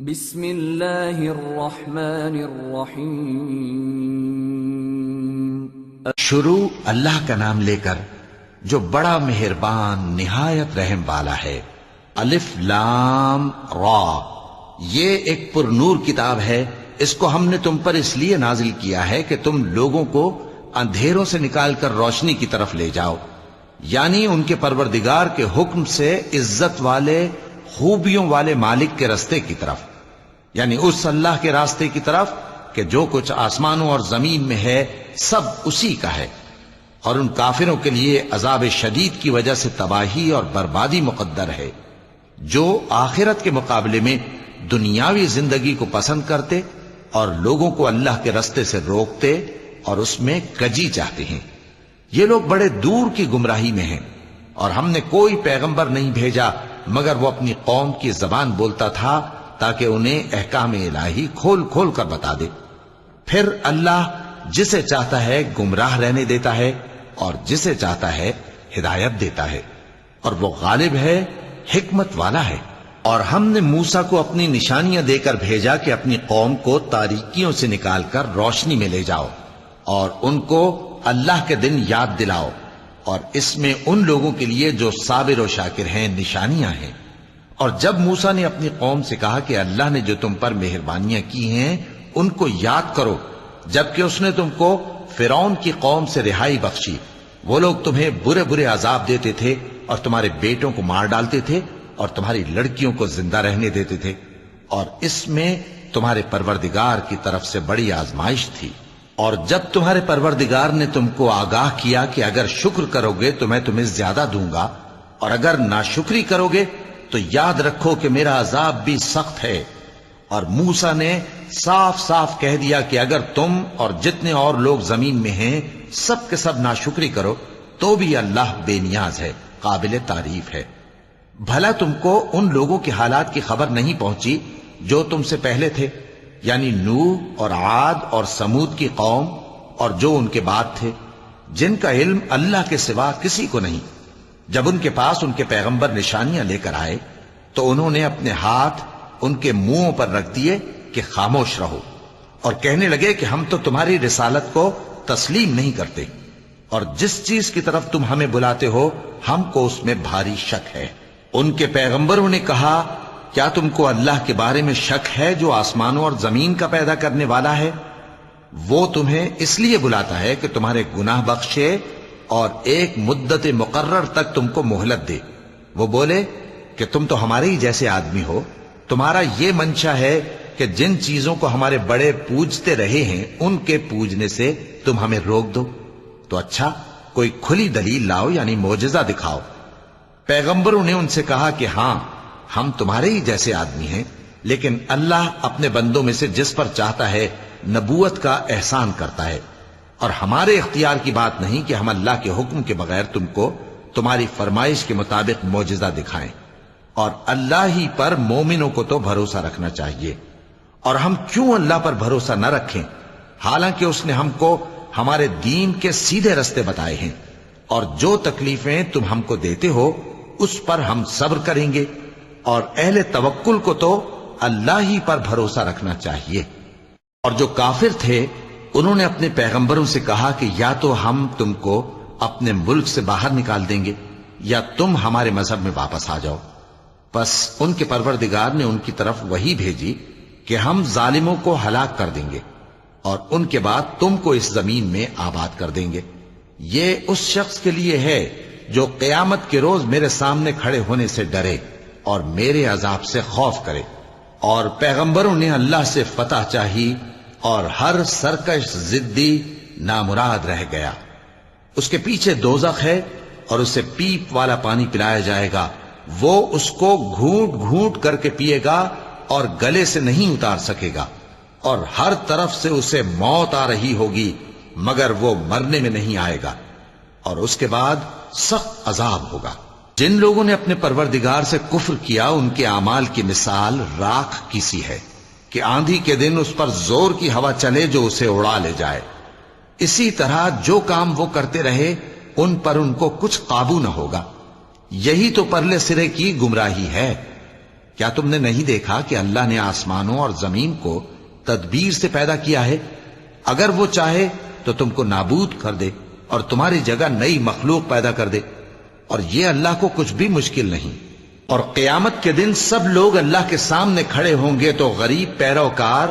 بسم اللہ الرحمن الرحیم۔ شروع اللہ کا نام لے کر جو بڑا مہربان نہایت رحم والا ہے۔ الف لام را، یہ ایک پر نور کتاب ہے، اس کو ہم نے تم پر اس لیے نازل کیا ہے کہ تم لوگوں کو اندھیروں سے نکال کر روشنی کی طرف لے جاؤ، یعنی ان کے پروردگار کے حکم سے عزت والے خوبیوں والے مالک کے راستے کی طرف، یعنی اس اللہ کے راستے کی طرف کہ جو کچھ آسمانوں اور زمین میں ہے سب اسی کا ہے۔ اور ان کافروں کے لیے عذاب شدید کی وجہ سے تباہی اور بربادی مقدر ہے، جو آخرت کے مقابلے میں دنیاوی زندگی کو پسند کرتے اور لوگوں کو اللہ کے راستے سے روکتے اور اس میں کجی چاہتے ہیں۔ یہ لوگ بڑے دور کی گمراہی میں ہیں، اور ہم نے کوئی پیغمبر نہیں بھیجا مگر وہ اپنی قوم کی زبان بولتا تھا تاکہ انہیں احکام الہی کھول کھول کر بتا دے۔ پھر اللہ جسے چاہتا ہے گمراہ رہنے دیتا ہے اور جسے چاہتا ہے ہدایت دیتا ہے، اور وہ غالب ہے، حکمت والا ہے۔ اور ہم نے موسیٰ کو اپنی نشانیاں دے کر بھیجا کہ اپنی قوم کو تاریکیوں سے نکال کر روشنی میں لے جاؤ اور ان کو اللہ کے دن یاد دلاؤ، اور اس میں ان لوگوں کے لیے جو صابر و شاکر ہیں نشانیاں ہیں۔ اور جب موسیٰ نے اپنی قوم سے کہا کہ اللہ نے جو تم پر مہربانیاں کی ہیں ان کو یاد کرو، جبکہ اس نے تم کو فرعون کی قوم سے رہائی بخشی، وہ لوگ تمہیں برے برے عذاب دیتے تھے اور تمہارے بیٹوں کو مار ڈالتے تھے اور تمہاری لڑکیوں کو زندہ رہنے دیتے تھے، اور اس میں تمہارے پروردگار کی طرف سے بڑی آزمائش تھی۔ اور جب تمہارے پروردگار نے تم کو آگاہ کیا کہ اگر شکر کرو گے تو میں تمہیں زیادہ دوں گا، اور اگر ناشکری کرو گے تو یاد رکھو کہ میرا عذاب بھی سخت ہے۔ اور موسیٰ نے صاف صاف کہہ دیا کہ اگر تم اور جتنے اور لوگ زمین میں ہیں سب کے سب ناشکری کرو تو بھی اللہ بے نیاز ہے، قابل تعریف ہے۔ بھلا تم کو ان لوگوں کے حالات کی خبر نہیں پہنچی جو تم سے پہلے تھے، یعنی نوح اور عاد اور سمود کی قوم اور جو ان کے بعد تھے، جن کا علم اللہ کے سوا کسی کو نہیں۔ جب ان کے پاس ان کے پیغمبر نشانیاں لے کر آئے تو انہوں نے اپنے ہاتھ ان کے منہوں پر رکھ دیے کہ خاموش رہو، اور کہنے لگے کہ ہم تو تمہاری رسالت کو تسلیم نہیں کرتے، اور جس چیز کی طرف تم ہمیں بلاتے ہو ہم کو اس میں بھاری شک ہے۔ ان کے پیغمبروں نے کہا کیا تم کو اللہ کے بارے میں شک ہے جو آسمانوں اور زمین کا پیدا کرنے والا ہے؟ وہ تمہیں اس لیے بلاتا ہے کہ تمہارے گناہ بخشے اور ایک مدت مقرر تک تم کو مہلت دے۔ وہ بولے کہ تم تو ہمارے ہی جیسے آدمی ہو، تمہارا یہ منشا ہے کہ جن چیزوں کو ہمارے بڑے پوجتے رہے ہیں ان کے پوجنے سے تم ہمیں روک دو، تو اچھا کوئی کھلی دلیل لاؤ، یعنی معجزہ دکھاؤ۔ پیغمبروں نے ان سے کہا کہ ہاں ہم تمہارے ہی جیسے آدمی ہیں، لیکن اللہ اپنے بندوں میں سے جس پر چاہتا ہے نبوت کا احسان کرتا ہے، اور ہمارے اختیار کی بات نہیں کہ ہم اللہ کے حکم کے بغیر تم کو تمہاری فرمائش کے مطابق معجزہ دکھائیں۔ اور اللہ ہی پر مومنوں کو تو بھروسہ رکھنا چاہیے، اور ہم کیوں اللہ پر بھروسہ نہ رکھیں حالانکہ اس نے ہم کو ہمارے دین کے سیدھے رستے بتائے ہیں، اور جو تکلیفیں تم ہم کو دیتے ہو اس پر ہم صبر کریں گے، اور اہل توکل کو تو اللہ ہی پر بھروسہ رکھنا چاہیے۔ اور جو کافر تھے انہوں نے اپنے پیغمبروں سے کہا کہ یا تو ہم تم کو اپنے ملک سے باہر نکال دیں گے یا تم ہمارے مذہب میں واپس آ جاؤ۔ پس ان کے پروردگار نے ان کی طرف وحی بھیجی کہ ہم ظالموں کو ہلاک کر دیں گے اور ان کے بعد تم کو اس زمین میں آباد کر دیں گے۔ یہ اس شخص کے لیے ہے جو قیامت کے روز میرے سامنے کھڑے ہونے سے ڈرے اور میرے عذاب سے خوف کرے۔ اور پیغمبروں نے اللہ سے فتح چاہی اور ہر سرکش ضدی نامراد رہ گیا۔ اس کے پیچھے دوزخ ہے اور اسے پیپ والا پانی پلایا جائے گا، وہ اس کو گھونٹ گھونٹ کر کے پیے گا اور گلے سے نہیں اتار سکے گا، اور ہر طرف سے اسے موت آ رہی ہوگی مگر وہ مرنے میں نہیں آئے گا، اور اس کے بعد سخت عذاب ہوگا۔ جن لوگوں نے اپنے پروردگار سے کفر کیا ان کے اعمال کی مثال راکھ کی سی ہے کہ آندھی کے دن اس پر زور کی ہوا چلے جو اسے اڑا لے جائے۔ اسی طرح جو کام وہ کرتے رہے ان پر ان کو کچھ قابو نہ ہوگا۔ یہی تو پرلے سرے کی گمراہی ہے کیا تم نے نہیں دیکھا کہ اللہ نے آسمانوں اور زمین کو تدبیر سے پیدا کیا ہے؟ اگر وہ چاہے تو تم کو نابود کر دے اور تمہاری جگہ نئی مخلوق پیدا کر دے، اور یہ اللہ کو کچھ بھی مشکل نہیں۔ اور قیامت کے دن سب لوگ اللہ کے سامنے کھڑے ہوں گے تو غریب پیروکار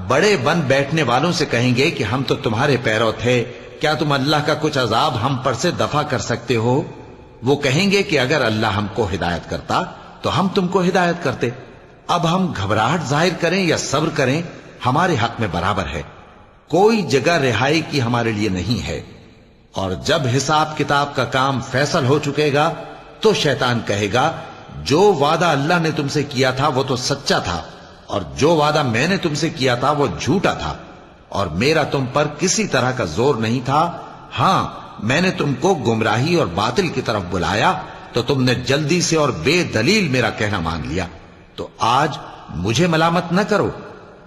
بڑے بن بیٹھنے والوں سے کہیں گے کہ ہم تو تمہارے پیرو تھے، کیا تم اللہ کا کچھ عذاب ہم پر سے دفع کر سکتے ہو؟ وہ کہیں گے کہ اگر اللہ ہم کو ہدایت کرتا تو ہم تم کو ہدایت کرتے۔ اب ہم گھبراہٹ ظاہر کریں یا صبر کریں ہمارے حق میں برابر ہے، کوئی جگہ رہائی کی ہمارے لیے نہیں ہے۔ اور جب حساب کتاب کا کام فیصل ہو چکے گا تو شیطان کہے گا جو وعدہ اللہ نے تم سے کیا تھا وہ تو سچا تھا، اور جو وعدہ میں نے تم سے کیا تھا وہ جھوٹا تھا، اور میرا تم پر کسی طرح کا زور نہیں تھا۔ ہاں، میں نے تم کو گمراہی اور باطل کی طرف بلایا تو تم نے جلدی سے اور بے دلیل میرا کہنا مان لیا، تو آج مجھے ملامت نہ کرو،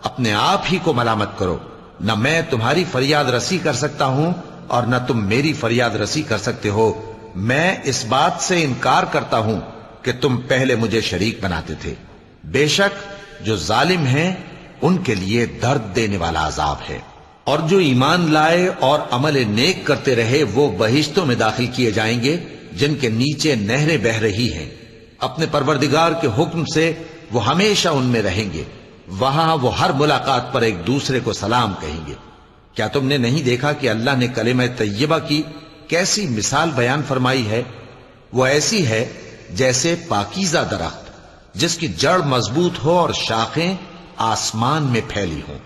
اپنے آپ ہی کو ملامت کرو۔ نہ میں تمہاری فریاد رسی کر سکتا ہوں اور نہ تم میری فریاد رسی کر سکتے ہو۔ میں اس بات سے انکار کرتا ہوں کہ تم پہلے مجھے شریک بناتے تھے۔ بے شک جو ظالم ہیں ان کے لیے درد دینے والا عذاب ہے۔ اور جو ایمان لائے اور عمل نیک کرتے رہے وہ بہشتوں میں داخل کیے جائیں گے جن کے نیچے نہریں بہہ رہی ہیں، اپنے پروردگار کے حکم سے وہ ہمیشہ ان میں رہیں گے، وہاں وہ ہر ملاقات پر ایک دوسرے کو سلام کہیں گے۔ کیا تم نے نہیں دیکھا کہ اللہ نے کلمہ طیبہ کی کیسی مثال بیان فرمائی ہے؟ وہ ایسی ہے جیسے پاکیزہ درخت جس کی جڑ مضبوط ہو اور شاخیں آسمان میں پھیلی ہوں،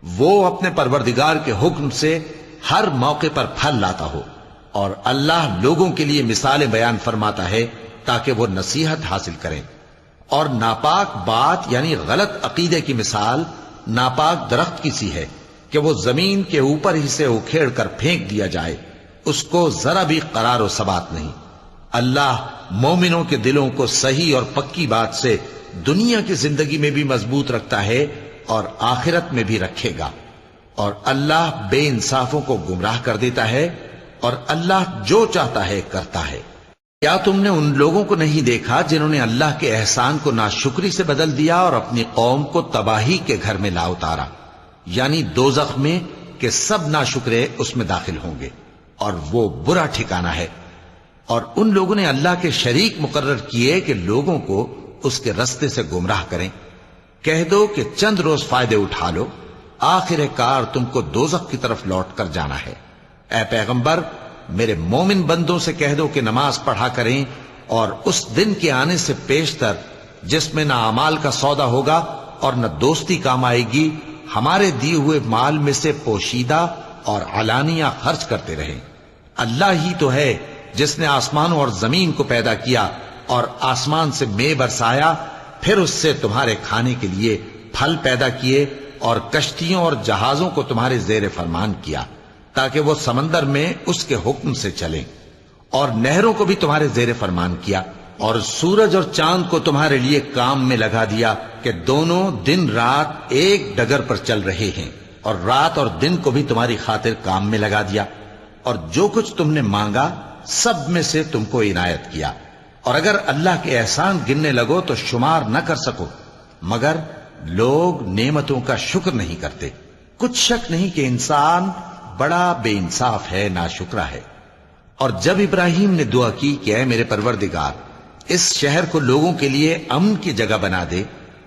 وہ اپنے پروردگار کے حکم سے ہر موقع پر پھل لاتا ہو۔ اور اللہ لوگوں کے لیے مثالیں بیان فرماتا ہے تاکہ وہ نصیحت حاصل کریں۔ اور ناپاک بات یعنی غلط عقیدے کی مثال ناپاک درخت کی سی ہے کہ وہ زمین کے اوپر ہی سے اکھیڑ کر پھینک دیا جائے، اس کو ذرا بھی قرار و ثبات نہیں۔ اللہ مومنوں کے دلوں کو صحیح اور پکی بات سے دنیا کی زندگی میں بھی مضبوط رکھتا ہے اور آخرت میں بھی رکھے گا۔ اور اللہ بے انصافوں کو گمراہ کر دیتا ہے، اور اللہ جو چاہتا ہے کرتا ہے۔ کیا تم نے ان لوگوں کو نہیں دیکھا جنہوں نے اللہ کے احسان کو ناشکری سے بدل دیا اور اپنی قوم کو تباہی کے گھر میں لا اتارا، یعنی دوزخ میں، کہ سب ناشکرے اس میں داخل ہوں گے اور وہ برا ٹھکانہ ہے۔ اور ان لوگوں نے اللہ کے شریک مقرر کیے کہ لوگوں کو اس کے رستے سے گمراہ کریں۔ کہہ دو کہ چند روز فائدے اٹھا لو، آخر کار تم کو دوزخ کی طرف لوٹ کر جانا ہے۔ اے پیغمبر، میرے مومن بندوں سے کہہ دو کہ نماز پڑھا کریں، اور اس دن کے آنے سے پیشتر جس میں نہ اعمال کا سودا ہوگا اور نہ دوستی کام آئے گی، ہمارے دیے ہوئے مال میں سے پوشیدہ اور علانیہ خرچ کرتے رہیں۔ اللہ ہی تو ہے جس نے آسمانوں اور زمین کو پیدا کیا اور آسمان سے مے برسایا، پھر اس سے تمہارے کھانے کے لیے پھل پیدا کیے اور کشتیوں اور جہازوں کو تمہارے زیر فرمان کیا تاکہ وہ سمندر میں اس کے حکم سے چلیں، اور نہروں کو بھی تمہارے زیر فرمان کیا، اور سورج اور چاند کو تمہارے لیے کام میں لگا دیا کہ دونوں دن رات ایک ڈگر پر چل رہے ہیں، اور رات اور دن کو بھی تمہاری خاطر کام میں لگا دیا، اور جو کچھ تم نے مانگا سب میں سے تم کو عنایت کیا۔ اور اگر اللہ کے احسان گننے لگو تو شمار نہ کر سکو، مگر لوگ نعمتوں کا شکر نہیں کرتے۔ کچھ شک نہیں کہ انسان بڑا بے انصاف ہے، ناشکرا ہے۔ اور جب ابراہیم نے دعا کی کہ اے میرے پروردگار، اس شہر کو لوگوں کے لیے امن کی جگہ بنا دے،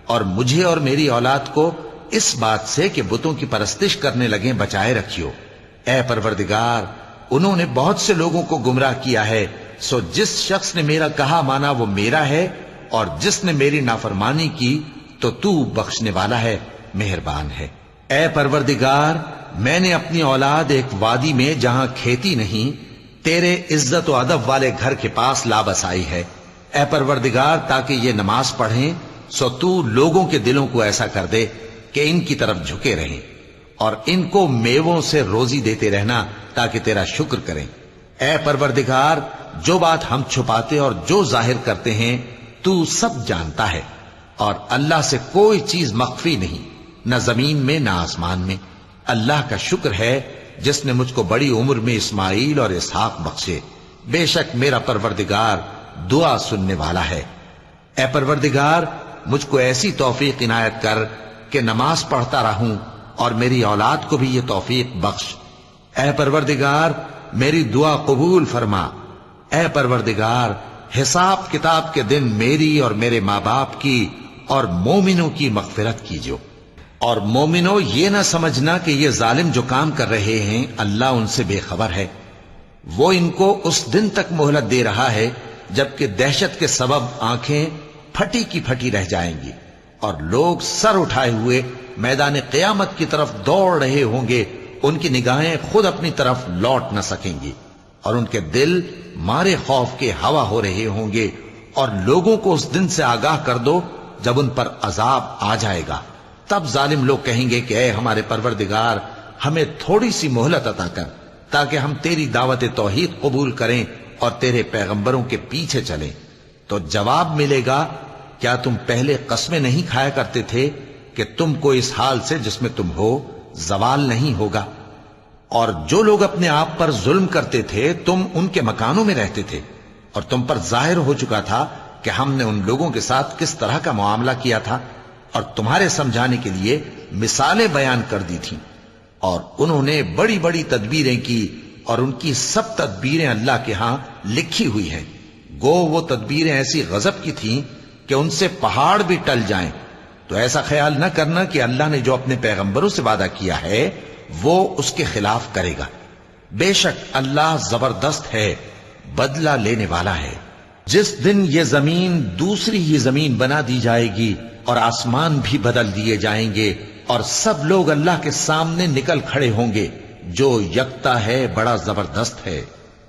اور مجھے اور میری اولاد کو اس بات سے کہ بتوں کی پرستش کرنے لگیں بچائے رکھیو۔ اے پروردگار، انہوں نے بہت سے لوگوں کو گمراہ کیا ہے، سو جس شخص نے میرا کہا مانا وہ میرا ہے، اور جس نے میری نافرمانی کی تو تو بخشنے والا ہے، مہربان ہے۔ اے پروردگار، میں نے اپنی اولاد ایک وادی میں جہاں کھیتی نہیں، تیرے عزت و ادب والے گھر کے پاس لا بسائی ہے۔ اے پروردگار، تاکہ یہ نماز پڑھیں، سو تو لوگوں کے دلوں کو ایسا کر دے کہ ان کی طرف جھکے رہیں، اور ان کو میووں سے روزی دیتے رہنا تاکہ تیرا شکر کریں۔ اے پروردگار، جو بات ہم چھپاتے اور جو ظاہر کرتے ہیں تو سب جانتا ہے، اور اللہ سے کوئی چیز مخفی نہیں، نہ زمین میں نہ آسمان میں۔ اللہ کا شکر ہے جس نے مجھ کو بڑی عمر میں اسماعیل اور اسحاق بخشے، بے شک میرا پروردگار دعا سننے والا ہے۔ اے پروردگار، مجھ کو ایسی توفیق عنایت کر کہ نماز پڑھتا رہوں اور میری اولاد کو بھی یہ توفیق بخش۔ اے پروردگار میری دعا قبول فرما۔ اے پروردگار حساب کتاب کے دن میری اور میرے ماں باپ کی اور مومنوں کی مغفرت کیجو۔ اور مومنوں یہ نہ سمجھنا کہ یہ ظالم جو کام کر رہے ہیں اللہ ان سے بے خبر ہے، وہ ان کو اس دن تک مہلت دے رہا ہے جبکہ دہشت کے سبب آنکھیں پھٹی کی پھٹی رہ جائیں گی اور لوگ سر اٹھائے ہوئے میدان قیامت کی طرف دوڑ رہے ہوں گے، ان کی نگاہیں خود اپنی طرف لوٹ نہ سکیں گی اور ان کے دل مارے خوف کے ہوا ہو رہے ہوں گے۔ اور لوگوں کو اس دن سے آگاہ کر دو جب ان پر عذاب آ جائے گا، تب ظالم لوگ کہیں گے کہ اے ہمارے پروردگار ہمیں تھوڑی سی مہلت عطا کر تاکہ ہم تیری دعوت توحید قبول کریں اور تیرے پیغمبروں کے پیچھے چلیں۔ تو جواب ملے گا کیا تم پہلے قسمیں نہیں کھایا کرتے تھے کہ تم کو اس حال سے جس میں تم ہو زوال نہیں ہوگا؟ اور جو لوگ اپنے آپ پر ظلم کرتے تھے تم ان کے مکانوں میں رہتے تھے اور تم پر ظاہر ہو چکا تھا کہ ہم نے ان لوگوں کے ساتھ کس طرح کا معاملہ کیا تھا اور تمہارے سمجھانے کے لیے مثالیں بیان کر دی تھیں۔ اور انہوں نے بڑی بڑی تدبیریں کی اور ان کی سب تدبیریں اللہ کے ہاں لکھی ہوئی ہیں۔ گو وہ تدبیریں ایسی غضب کی تھیں کہ ان سے پہاڑ بھی ٹل جائیں۔ تو ایسا خیال نہ کرنا کہ اللہ نے جو اپنے پیغمبروں سے وعدہ کیا ہے وہ اس کے خلاف کرے گا۔ بے شک اللہ زبردست ہے، بدلہ لینے والا ہے۔ جس دن یہ زمین دوسری ہی زمین بنا دی جائے گی اور آسمان بھی بدل دیے جائیں گے اور سب لوگ اللہ کے سامنے نکل کھڑے ہوں گے، جو یکتا ہے بڑا زبردست ہے۔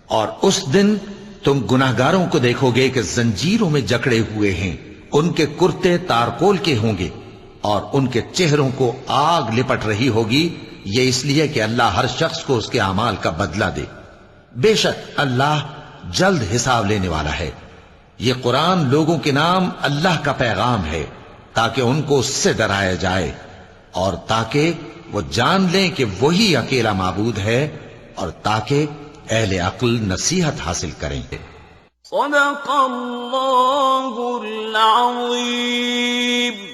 اور اس دن تم گناہگاروں کو دیکھو گے کہ زنجیروں میں جکڑے ہوئے ہیں، ان کے کرتے تارکول کے ہوں گے اور ان کے چہروں کو آگ لپٹ رہی ہوگی، یہ اس لیے کہ اللہ ہر شخص کو اس کے اعمال کا بدلہ دے۔ بے شک اللہ جلد حساب لینے والا ہے۔ یہ قرآن لوگوں کے نام اللہ کا پیغام ہے تاکہ ان کو اس سے ڈرایا جائے اور تاکہ وہ جان لیں کہ وہی اکیلا معبود ہے اور تاکہ اہل عقل نصیحت حاصل کریں۔ صدق اللہ العظیم۔